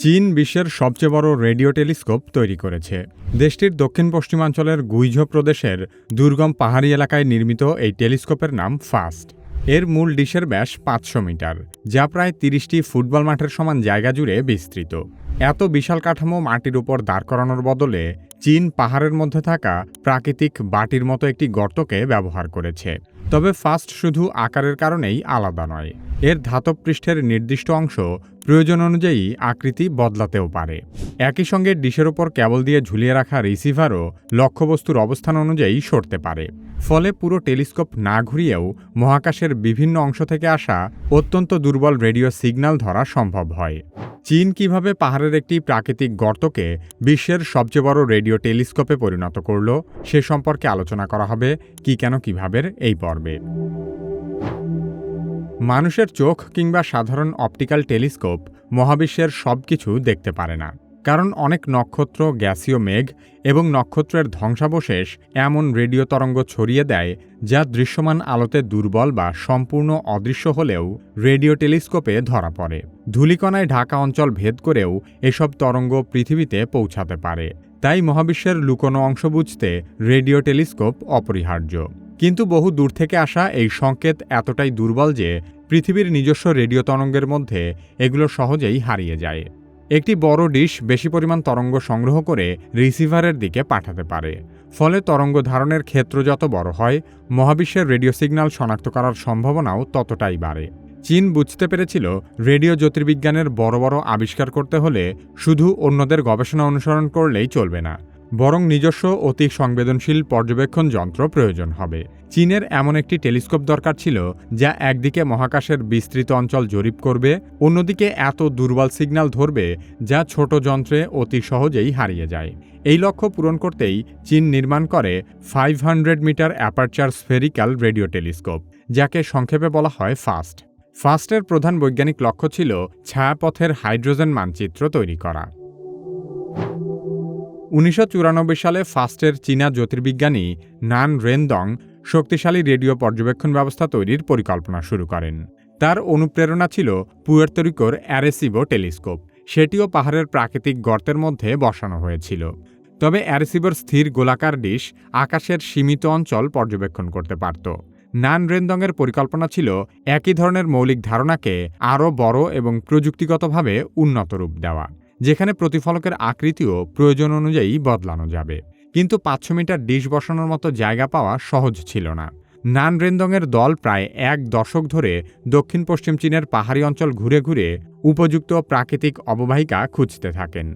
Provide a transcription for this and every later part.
চীন বিশ্বের সবচেয়ে বড় রেডিও টেলিস্কোপ তৈরি করেছে। দেশটির দক্ষিণ পশ্চিমাঞ্চলের গুইঝো প্রদেশের দুর্গম পাহাড়ি এলাকায় নির্মিত এই টেলিস্কোপের নাম ফাস্ট। এর মূল ডিশের ব্যাস ৫০০ মিটার, যা প্রায় ৩০টি ফুটবল মাঠের সমান জায়গা জুড়ে বিস্তৃত। এত বিশাল কাঠামো মাটির উপর দাঁড় করানোর বদলে চীন পাহাড়ের মধ্যে থাকা প্রাকৃতিক বাটির মতো একটি গর্তকে ব্যবহার করেছে। তবে ফাস্ট শুধু আকারের কারণেই আলাদা নয়, এর ধাতব পৃষ্ঠের নির্দিষ্ট অংশ প্রয়োজন অনুযায়ী আকৃতি বদলাতেও পারে। একই সঙ্গে ডিশের ওপর কেবল দিয়ে ঝুলিয়ে রাখা রিসিভারও লক্ষ্যবস্তুর অবস্থান অনুযায়ী সরতে পারে। ফলে পুরো টেলিস্কোপ না ঘুরিয়েও মহাকাশের বিভিন্ন অংশ থেকে আসা অত্যন্ত দুর্বল রেডিও সিগন্যাল ধরা সম্ভব হয়। চীন কিভাবে পাহাড়ের একটি প্রাকৃতিক গর্তকে বিশ্বের সবচেয়ে বড় রেডিও টেলিস্কোপে পরিণত করল, সে সম্পর্কে আলোচনা করা হবে কি কেন কিভাবে এই পর্বে। মানুষের চোখ কিংবা সাধারণ অপটিক্যাল টেলিস্কোপ মহাবিশ্বের সবকিছু দেখতে পারে না, কারণ অনেক নক্ষত্র, গ্যাসীয় মেঘ এবং নক্ষত্রের ধ্বংসাবশেষ এমন রেডিও তরঙ্গ ছড়িয়ে দেয় যা দৃশ্যমান আলোতে দুর্বল বা সম্পূর্ণ অদৃশ্য হলেও রেডিও টেলিস্কোপে ধরা পড়ে। ধূলিকণায় ঢাকা অঞ্চল ভেদ করেও এসব তরঙ্গ পৃথিবীতে পৌঁছাতে পারে। তাই মহাবিশ্বের লুকোনো অংশ বুঝতে রেডিও টেলিস্কোপ অপরিহার্য। কিন্তু বহু দূর থেকে আসা এই সংকেত এতটাই দুর্বল যে পৃথিবীর নিজস্ব রেডিও তরঙ্গের মধ্যে এগুলো সহজেই হারিয়ে যায়। একটি বড় ডিশ বেশি পরিমাণ তরঙ্গ সংগ্রহ করে রিসিভারের দিকে পাঠাতে পারে। ফলে তরঙ্গ ধারণের ক্ষেত্র যত বড় হয়, মহাবিশ্বের রেডিও সিগন্যাল শনাক্ত করার সম্ভাবনাও ততটাই বাড়ে। চীন বুঝতে পেরেছিল রেডিও জ্যোতির্বিজ্ঞানের বড় বড় আবিষ্কার করতে হলে শুধু অন্যদের গবেষণা অনুসরণ করলেই চলবে না, বরং নিজস্ব অতি সংবেদনশীল পর্যবেক্ষণ যন্ত্র প্রয়োজন হবে। চীনের এমন একটি টেলিস্কোপ দরকার ছিল যা একদিকে মহাকাশের বিস্তৃত অঞ্চল জরিপ করবে, অন্যদিকে এত দুর্বল সিগন্যাল ধরবে যা ছোট যন্ত্রে অতি সহজেই হারিয়ে যায়। এই লক্ষ্য পূরণ করতেই চীন নির্মাণ করে 500 metre aperture spherical radio telescope, যাকে সংক্ষেপে বলা হয় ফাস্ট। ফাস্টের প্রধান বৈজ্ঞানিক লক্ষ্য ছিল ছায়াপথের হাইড্রোজেন মানচিত্র তৈরি করা। ১৯৯৪ সালে ফাস্টের চীনা জ্যোতির্বিজ্ঞানী নান রেনদং শক্তিশালী রেডিও পর্যবেক্ষণ ব্যবস্থা তৈরির পরিকল্পনা শুরু করেন। তার অনুপ্রেরণা ছিল পুয়ের্তো রিকোর অ্যারেসিবো টেলিস্কোপ। সেটিও পাহাড়ের প্রাকৃতিক গর্তের মধ্যে বসানো হয়েছিল। তবে অ্যারেসিবোর স্থির গোলাকার ডিশ আকাশের সীমিত অঞ্চল পর্যবেক্ষণ করতে পারত। নান রেনদংয়ের পরিকল্পনা ছিল একই ধরনের মৌলিক ধারণাকে আরও বড় এবং প্রযুক্তিগতভাবে উন্নত রূপ দেওয়া, যেখানে প্রতিফলকের আকৃতিও প্রয়োজন অনুযায়ী বদলানো যাবে। কিন্তু ৫০০ মিটার ডিশ বসানোর মতো জায়গা পাওয়া সহজ ছিল না। নান রেনদংয়ের দল প্রায় ১ দশক ধরে দক্ষিণ পশ্চিম চীনের পাহাড়ি অঞ্চল ঘুরে ঘুরে উপযুক্ত প্রাকৃতিক অববাহিকা খুঁজতে থাকেন।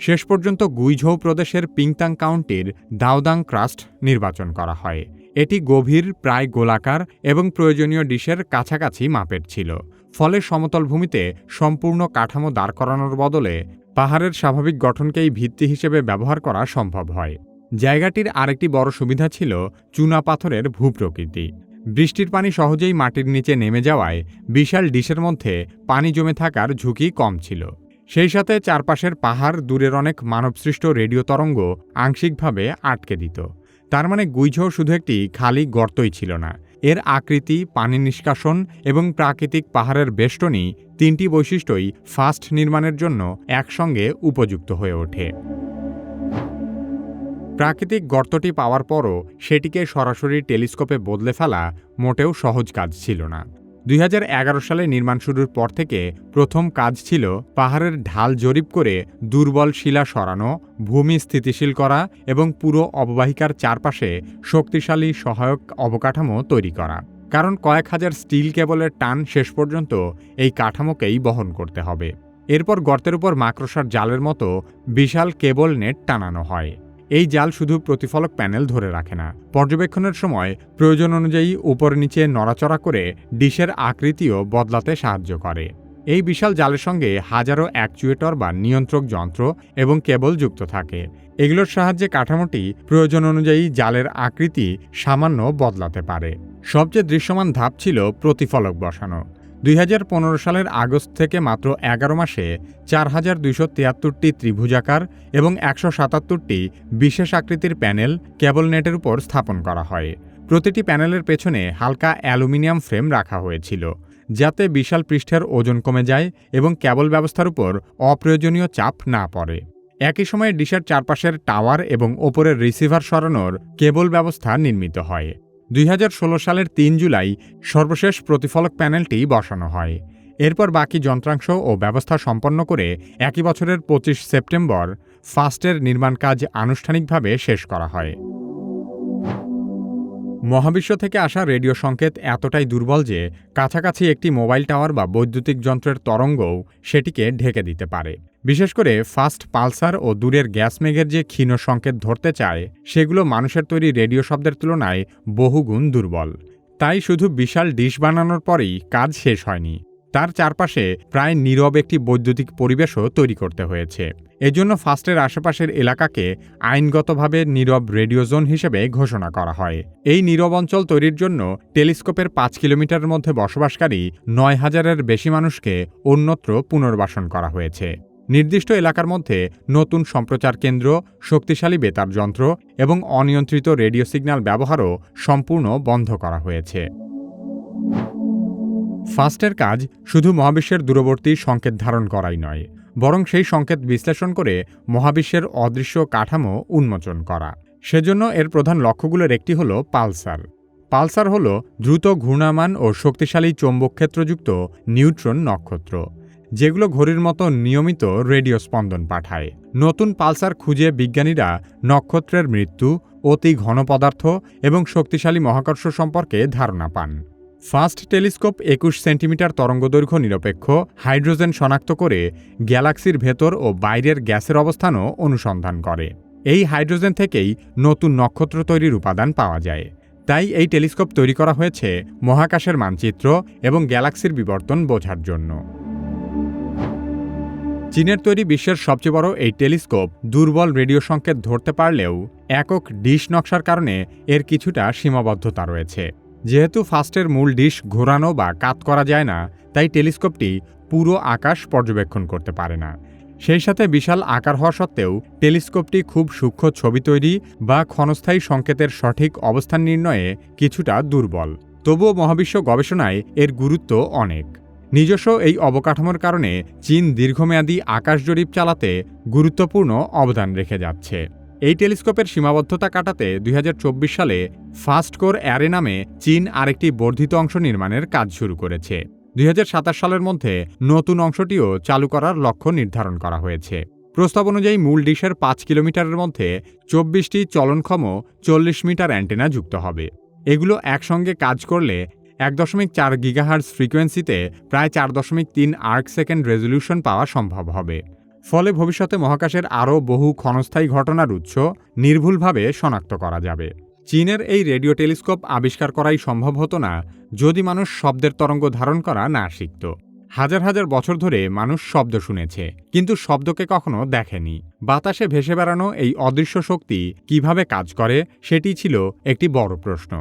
শেষ পর্যন্ত গুইঝৌ প্রদেশের পিংতাং কাউন্টির দাওদাং ক্রাস্ট নির্বাচন করা হয়। এটি গভীর, প্রায় গোলাকার এবং প্রয়োজনীয় ডিশের কাছাকাছি মাপের ছিল। ফলে সমতল ভূমিতে সম্পূর্ণ কাঠামো দাঁড় করানোর বদলে পাহাড়ের স্বাভাবিক গঠনকেই ভিত্তি হিসেবে ব্যবহার করা সম্ভব হয়। জায়গাটির আরেকটি বড় সুবিধা ছিল চুনা পাথরের ভূপ্রকৃতি। বৃষ্টির পানি সহজেই মাটির নিচে নেমে যাওয়ায় বিশাল ডিশের মধ্যে পানি জমে থাকার ঝুঁকি কম ছিল। সেই সাথে চারপাশের পাহাড় দূরের অনেক মানবসৃষ্ট রেডিও তরঙ্গ আংশিকভাবে আটকে দিত। তার মানে গুইঝৌ শুধু একটি খালি গর্তই ছিল না, এর আকৃতি, পানি নিষ্কাশন এবং প্রাকৃতিক পাহাড়ের বেষ্টনী, তিনটি বৈশিষ্ট্যই ফাস্ট নির্মাণের জন্য একসঙ্গে উপযুক্ত হয়ে ওঠে। প্রাকৃতিক গর্তটি পাওয়ার পরও সেটিকে সরাসরি টেলিস্কোপে বদলে ফেলা মোটেও সহজ কাজ ছিল না। ২০১১ সালে নির্মাণ শুরুর পর থেকে প্রথম কাজ ছিল পাহাড়ের ঢাল জরিপ করে দুর্বল শিলা সরানো, ভূমি স্থিতিশীল করা এবং পুরো অববাহিকার চারপাশে শক্তিশালী সহায়ক অবকাঠামো তৈরি করা। কারণ কয়েক হাজার স্টিল কেবলের টান শেষ পর্যন্ত এই কাঠামোকেই বহন করতে হবে। এরপর গর্তের উপর মাকড়সার জালের মতো বিশাল কেবল নেট টানানো হয়। এই জাল শুধু প্রতিফলক প্যানেল ধরে রাখে না, পর্যবেক্ষণের সময় প্রয়োজন অনুযায়ী উপর নিচে নড়াচড়া করে ডিশের আকৃতিও বদলাতে সাহায্য করে। এই বিশাল জালের সঙ্গে হাজারো অ্যাকচুয়েটর বা নিয়ন্ত্রক যন্ত্র এবং কেবল যুক্ত থাকে। এগুলোর সাহায্যে কাঠামোটি প্রয়োজন অনুযায়ী জালের আকৃতি সামান্য বদলাতে পারে। সবচেয়ে দৃশ্যমান ধাপ ছিল প্রতিফলক বসানো। ২০১৫ সালের আগস্ট থেকে মাত্র ১১ মাসে ৪,২৭৩টি ত্রিভুজাকার এবং ১৭৭টি বিশেষ আকৃতির প্যানেল কেবল নেটের উপর স্থাপন করা হয়। প্রতিটি প্যানেলের পেছনে হালকা অ্যালুমিনিয়াম ফ্রেম রাখা হয়েছিল, যাতে বিশাল পৃষ্ঠের ওজন কমে যায় এবং কেবল ব্যবস্থার উপর অপ্রয়োজনীয় চাপ না পড়ে। একই সময়ে ডিশের চারপাশের টাওয়ার এবং ওপরের রিসিভার সরানোর কেবল ব্যবস্থা নির্মিত হয়। 2016 সালের 3 জুলাই সর্বশেষ প্রতিফলক প্যানেলটি বসানো হয়। এরপর বাকি যন্ত্রাংশ ও ব্যবস্থা সম্পন্ন করে একই বছরের 25 সেপ্টেম্বর ফাস্টের নির্মাণ কাজ আনুষ্ঠানিকভাবে শেষ করা হয়। মহাবিশ্ব থেকে আসা রেডিও সংকেত এতটাই দুর্বল যে কাছাকাছি একটি মোবাইল টাওয়ার বা বৈদ্যুতিক যন্ত্রের তরঙ্গও সেটিকে ঢেকে দিতে পারে। বিশেষ করে ফাস্ট পালসার ও দূরের গ্যাস মেঘের যে ক্ষীণ সংকেত ধরতে চায় সেগুলো মানুষের তৈরি রেডিও শব্দের তুলনায় বহুগুণ দুর্বল। তাই শুধু বিশাল ডিশ বানানোর পরেই কাজ শেষ হয়নি, তার চারপাশে প্রায় নীরব একটি বৈদ্যুতিক পরিবেশও তৈরি করতে হয়েছে। এজন্য ফাস্টের আশেপাশের এলাকাকে আইনগতভাবে নীরব রেডিও জোন হিসেবে ঘোষণা করা হয়। এই নীরব অঞ্চল তৈরির জন্য টেলিস্কোপের 5 কিলোমিটারের মধ্যে বসবাসকারী 9,000-এর বেশি মানুষকে অন্যত্র পুনর্বাসন করা হয়েছে। নির্দিষ্ট এলাকার মধ্যে নতুন সম্প্রচার কেন্দ্র, শক্তিশালী বেতার যন্ত্র এবং অনিয়ন্ত্রিত রেডিও সিগন্যাল ব্যবহারও সম্পূর্ণ বন্ধ করা হয়েছে। ফাস্টের কাজ শুধু মহাবিশ্বের দূরবর্তী সংকেত ধারণ করাই নয়, বরং সেই সংকেত বিশ্লেষণ করে মহাবিশ্বের অদৃশ্য কাঠামো উন্মোচন করা। সেজন্য এর প্রধান লক্ষ্যগুলোর একটি হল পালসার। পালসার হল দ্রুত ঘূর্ণায়মান ও শক্তিশালী চৌম্বকক্ষেত্রযুক্ত নিউট্রন নক্ষত্র, যেগুলো ঘড়ির মতো নিয়মিত রেডিও স্পন্দন পাঠায়। নতুন পালসার খুঁজে বিজ্ঞানীরা নক্ষত্রের মৃত্যু, অতি ঘন পদার্থ এবং শক্তিশালী মহাকর্ষ সম্পর্কে ধারণা পান। ফাস্ট টেলিস্কোপ 21 সেন্টিমিটার তরঙ্গদৈর্ঘ্য নিরপেক্ষ হাইড্রোজেন শনাক্ত করে গ্যালাক্সির ভেতর ও বাইরের গ্যাসের অবস্থানও অনুসন্ধান করে। এই হাইড্রোজেন থেকেই নতুন নক্ষত্র তৈরির উপাদান পাওয়া যায়। তাই এই টেলিস্কোপ তৈরি করা হয়েছে মহাকাশের মানচিত্র এবং গ্যালাক্সির বিবর্তন বোঝার জন্য। চীনের তৈরি বিশ্বের সবচেয়ে বড় এই টেলিস্কোপ দুর্বল রেডিও সংকেত ধরতে পারলেও একক ডিশ নকশার কারণে এর কিছুটা সীমাবদ্ধতা রয়েছে। যেহেতু ফাস্টের মূল ডিশ ঘোরানো বা কাত করা যায় না, তাই টেলিস্কোপটি পুরো আকাশ পর্যবেক্ষণ করতে পারে না। সেই সাথে বিশাল আকার হওয়া সত্ত্বেও টেলিস্কোপটি খুব সূক্ষ্ম ছবি তৈরি বা ক্ষণস্থায়ী সংকেতের সঠিক অবস্থান নির্ণয়ে কিছুটা দুর্বল। তবুও মহাবিশ্ব গবেষণায় এর গুরুত্ব অনেক। নিজস্ব এই অবকাঠামোর কারণে চীন দীর্ঘমেয়াদী আকাশ জরিপ চালাতে গুরুত্বপূর্ণ অবদান রেখে যাচ্ছে। এই টেলিস্কোপের সীমাবদ্ধতা কাটাতে 2024 সালে ফাস্ট কোর অ্যারে নামে চীন আরেকটি বর্ধিত অংশ নির্মাণের কাজ শুরু করেছে। 2027 সালের মধ্যে নতুন অংশটিও চালু করার লক্ষ্য নির্ধারণ করা হয়েছে। প্রস্তাব অনুযায়ী মূল ডিশের 5 কিলোমিটারের মধ্যে 24টি চলনক্ষম 40 মিটার অ্যান্টেনা যুক্ত হবে। এগুলো একসঙ্গে কাজ করলে 1.4 গিগাহার্জ ফ্রিকোয়েন্সিতে প্রায় 4.3 আর্ক সেকেন্ড রেজলিউশন পাওয়া সম্ভব হবে। ফলে ভবিষ্যতে মহাকাশের আরও বহু ক্ষণস্থায়ী ঘটনার উৎস নির্ভুলভাবে শনাক্ত করা যাবে। চীনের এই রেডিও টেলিস্কোপ আবিষ্কার করাই সম্ভব হতো না যদি মানুষ শব্দের তরঙ্গ ধারণ করা না শিখত। হাজার হাজার বছর ধরে মানুষ শব্দ শুনেছে, কিন্তু শব্দকে কখনো দেখেনি। বাতাসে ভেসে বেড়ানো এই অদৃশ্য শক্তি কিভাবে কাজ করে সেটি ছিল একটি বড় প্রশ্ন।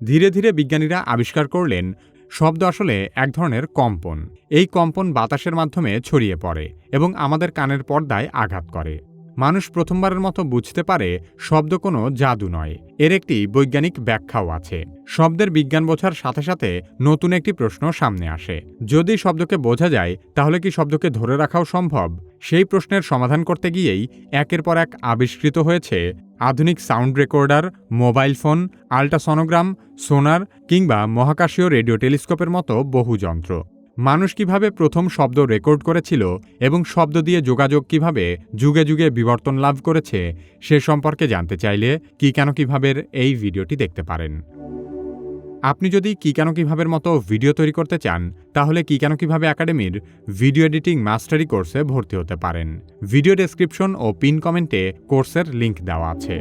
ধীরে ধীরে বিজ্ঞানীরা আবিষ্কার করলেন শব্দ আসলে এক ধরনের কম্পন। এই কম্পন বাতাসের মাধ্যমে ছড়িয়ে পড়ে এবং আমাদের কানের পর্দায় আঘাত করে। মানুষ প্রথমবারের মতো বুঝতে পারে শব্দ কোনো জাদু নয়, এর একটি বৈজ্ঞানিক ব্যাখ্যাও আছে। শব্দের বিজ্ঞান বোঝার সাথে সাথে নতুন একটি প্রশ্ন সামনে আসে। যদি শব্দকে বোঝা যায়, তাহলে কি শব্দকে ধরে রাখাও সম্ভব? সেই প্রশ্নের সমাধান করতে গিয়েই একের পর এক আবিষ্কৃত হয়েছে আধুনিক sound recorder, mobile phone, ultrasonogram, সোনার কিংবা মহাকাশীয় রেডিও টেলিস্কোপের মতো বহু যন্ত্র। মানুষ কিভাবে প্রথম শব্দ রেকর্ড করেছিল এবং শব্দ দিয়ে যোগাযোগ কিভাবে যুগে যুগে বিবর্তন লাভ করেছে সে সম্পর্কে জানতে চাইলে কি কেন কিভাবের এই ভিডিওটি দেখতে পারেন। আপনি যদি কি কেন কিভাবের মতো ভিডিও তৈরি করতে চান, তাহলে কি কেন কিভাবে একাডেমির ভিডিও এডিটিং মাস্টারি কোর্সে ভর্তি হতে পারেন। ভিডিও ডেসক্রিপশন ও পিন কমেন্টে কোর্সের লিংক দেওয়া আছে।